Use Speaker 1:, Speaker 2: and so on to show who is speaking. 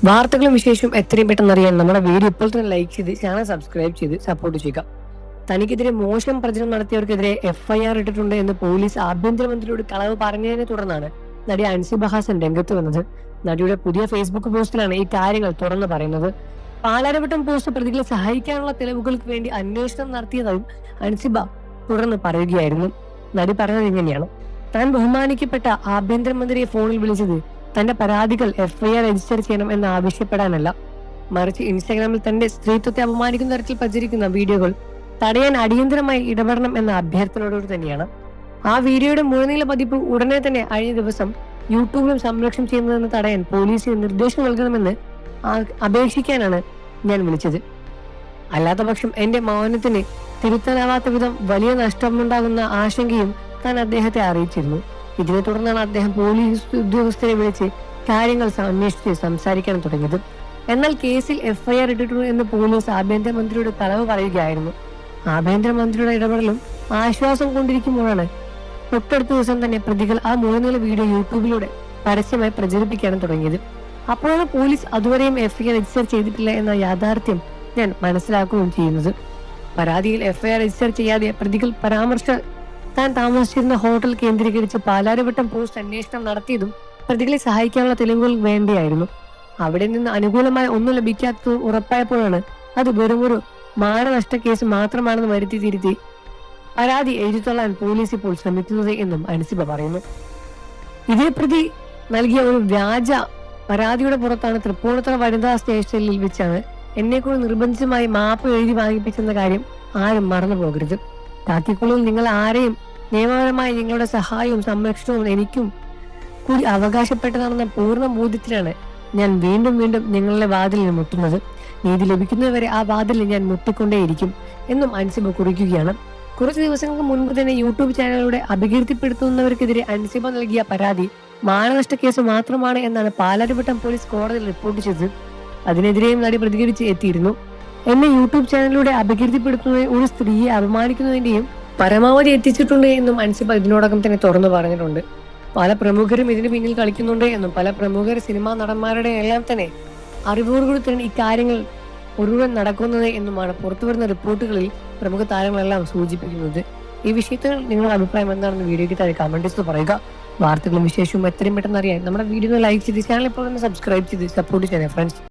Speaker 1: വാർത്തകളും വിശേഷവും എത്രയും പെട്ടെന്ന് അറിയാൻ നമ്മുടെ വീഡിയോ ഇപ്പോൾ തന്നെ ലൈക്ക് ചെയ്ത് ചാനൽ സബ്സ്ക്രൈബ് ചെയ്ത് സപ്പോർട്ട് ചെയ്യുക. തനിക്കെതിരെ മോശം പ്രചരണം നടത്തിയവർക്കെതിരെ FIR ഇട്ടിട്ടുണ്ട് എന്ന് പോലീസ് ആഭ്യന്തരമന്ത്രിയോട് കളവ് പറഞ്ഞതിനെ തുടർന്നാണ് നടി അൻസിബ ഹാസൻ രംഗത്ത് വന്നത്. നടിയുടെ പുതിയ ഫേസ്ബുക്ക് പോസ്റ്റിലാണ് ഈ കാര്യങ്ങൾ തുറന്നു പറയുന്നത്. പാലാരവട്ടം പോസ്റ്റ് പ്രതികളെ സഹായിക്കാനുള്ള തെളിവുകൾക്ക് വേണ്ടി അന്വേഷണം നടത്തിയതായും അൻസിബ തുടർന്ന് പറയുകയായിരുന്നു. നടി പറഞ്ഞത് ഇങ്ങനെയാണ്: താൻ ബഹുമാനിക്കപ്പെട്ട ആഭ്യന്തരമന്ത്രിയെ ഫോണിൽ വിളിച്ചത് തന്റെ പരാതികൾ FIR രജിസ്റ്റർ ചെയ്യണം എന്ന് ആവശ്യപ്പെടാനല്ല, മറിച്ച് ഇൻസ്റ്റാഗ്രാമിൽ തന്റെ സ്ത്രീത്വത്തെ അപമാനിക്കുന്ന തരത്തിൽ പ്രചരിക്കുന്ന വീഡിയോകൾ തടയാൻ അടിയന്തരമായി ഇടപെടണം എന്ന അഭ്യർത്ഥനയോട് തന്നെയാണ്. ആ വീഡിയോയുടെ മുഴുനീള പതിപ്പ് ഉടനെ തന്നെ കഴിഞ്ഞ ദിവസം യൂട്യൂബിലും സംരക്ഷണം ചെയ്യുന്നതെന്ന് തടയാൻ പോലീസിന് നിർദ്ദേശം നൽകണമെന്ന് അപേക്ഷിക്കാനാണ് ഞാൻ വിളിച്ചത്. അല്ലാത്ത പക്ഷം എന്റെ മൗനത്തിന് തിരുത്താനാവാത്ത വിധം വലിയ നഷ്ടമുണ്ടാകുന്ന ആശങ്കയും താൻ അദ്ദേഹത്തെ അറിയിച്ചിരുന്നു. ഇതിനെ തുടർന്നാണ് അദ്ദേഹം പോലീസ് ഉദ്യോഗസ്ഥരെ വിളിച്ച് കാര്യങ്ങൾ അന്വേഷിച്ച് സംസാരിക്കാൻ തുടങ്ങിയത്. എന്നാൽ കേസിൽ FIR ഇട്ടിട്ടുണ്ട് എന്ന് പോലീസ് ആഭ്യന്തരമന്ത്രിയുടെ കളവ് പറയുകയായിരുന്നു. ആഭ്യന്തരമന്ത്രിയുടെ ഇടപെടലും ആശ്വാസം കൊണ്ടിരിക്കുമ്പോഴാണ് തൊട്ടടുത്ത ദിവസം തന്നെ പ്രതികൾ ആ മുഴുനീള വീഡിയോ യൂട്യൂബിലൂടെ പരസ്യമായി പ്രചരിപ്പിക്കാനും തുടങ്ങിയത്. അപ്പോഴാണ് പോലീസ് അതുവരെയും FIR രജിസ്റ്റർ ചെയ്തിട്ടില്ല എന്ന യാഥാർത്ഥ്യം ഞാൻ മനസ്സിലാക്കുകയും ചെയ്യുന്നത്. പരാതിയിൽ FIR രജിസ്റ്റർ ചെയ്യാതെ പ്രതികൾ താൻ താമസിച്ചിരുന്ന ഹോട്ടൽ കേന്ദ്രീകരിച്ച് പാലാരിവട്ടം പോസ്റ്റ് അന്വേഷണം നടത്തിയതും പ്രതികളെ സഹായിക്കാനുള്ള തെളിവുകൾ വേണ്ടിയായിരുന്നു. അവിടെ നിന്ന് അനുകൂലമായ ഒന്നും ലഭിക്കാത്തത് ഉറപ്പായപ്പോഴാണ് അത് വെറുമൊരു മാനനഷ്ട കേസ് മാത്രമാണെന്ന് വരുത്തി തിരുത്തി പരാതി എഴുതിത്തള്ളാൻ പോലീസ് ഇപ്പോൾ ശ്രമിക്കുന്നത് എന്നും അൻസിബ പറയുന്നു. ഇതേ പ്രതി നൽകിയ ഒരു വ്യാജ പരാതിയുടെ പുറത്താണ് തൃപ്പൂണിത്തുറ വനിതാ സ്റ്റേഷനിൽ വെച്ചാണ് എന്നെക്കൊണ്ട് നിർബന്ധിതമായി മാപ്പ് എഴുതി വാങ്ങിപ്പിച്ചെന്ന കാര്യം ആരും മറന്നു പോകരുത്. കാക്കിക്കുള്ളിൽ നിങ്ങൾ ആരെയും നിയമപരമായി നിങ്ങളുടെ സഹായവും സംരക്ഷണവും എനിക്കും കൂടി അവകാശപ്പെട്ടതാണെന്ന പൂർണ്ണ ബോധ്യത്തിലാണ് ഞാൻ വീണ്ടും വീണ്ടും നിങ്ങളുടെ വാതിലിൽ മുട്ടുന്നത്. നീതി ലഭിക്കുന്നവരെ ആ വാതിലിൽ ഞാൻ മുട്ടിക്കൊണ്ടേയിരിക്കും എന്നും അൻസിബ കുറിക്കുകയാണ്. കുറച്ച് ദിവസങ്ങൾക്ക് മുൻപ് തന്നെ യൂട്യൂബ് ചാനലുകളുടെ അപകീർത്തിപ്പെടുത്തുന്നവർക്കെതിരെ അൻസിബ നൽകിയ പരാതി മാനനഷ്ട കേസ് മാത്രമാണ് എന്നാണ് പാലാരിവട്ടം പോലീസ് കോടതിയിൽ റിപ്പോർട്ട് ചെയ്തത്. അതിനെതിരെയും നടി പ്രതികരിച്ച് എത്തിയിരുന്നു. എന്നെ യൂട്യൂബ് ചാനലിലൂടെ അപകീർത്തിപ്പെടുത്തുന്നതിന് ഒരു സ്ത്രീയെ അപമാനിക്കുന്നതിന്റെയും പരമാവധി എത്തിച്ചിട്ടുണ്ട് എന്നും അൻസിബ ഇതിനോടകം തന്നെ തുറന്നു പറഞ്ഞിട്ടുണ്ട്. പല പ്രമുഖരും ഇതിന് പിന്നിൽ കളിക്കുന്നുണ്ട് എന്നും പല പ്രമുഖ സിനിമാ നടന്മാരുടെ എല്ലാം തന്നെ അറിവോടുകൂടി തന്നെ ഇക്കാര്യങ്ങൾ ഒരുവൻ നടക്കുന്നത് എന്നുമാണ് പുറത്തുവരുന്ന റിപ്പോർട്ടുകളിൽ പ്രമുഖ താരങ്ങളെല്ലാം സൂചിപ്പിക്കുന്നത്. ഈ വിഷയത്തിൽ നിങ്ങളുടെ അഭിപ്രായം എന്താണെന്ന് വീഡിയോയ്ക്ക് താഴെ കമന്റ്സ് പറയുക. വാർത്തകളും വിശേഷവും എത്രയും പെട്ടെന്ന് അറിയാൻ നമ്മുടെ വീഡിയോ ലൈക്ക് ചെയ്ത് ചാനൽ ഇപ്പോൾ തന്നെ സബ്സ്ക്രൈബ് ചെയ്ത് സപ്പോർട്ട് ചെയ്യാൻ ഫ്രണ്ട്സ്.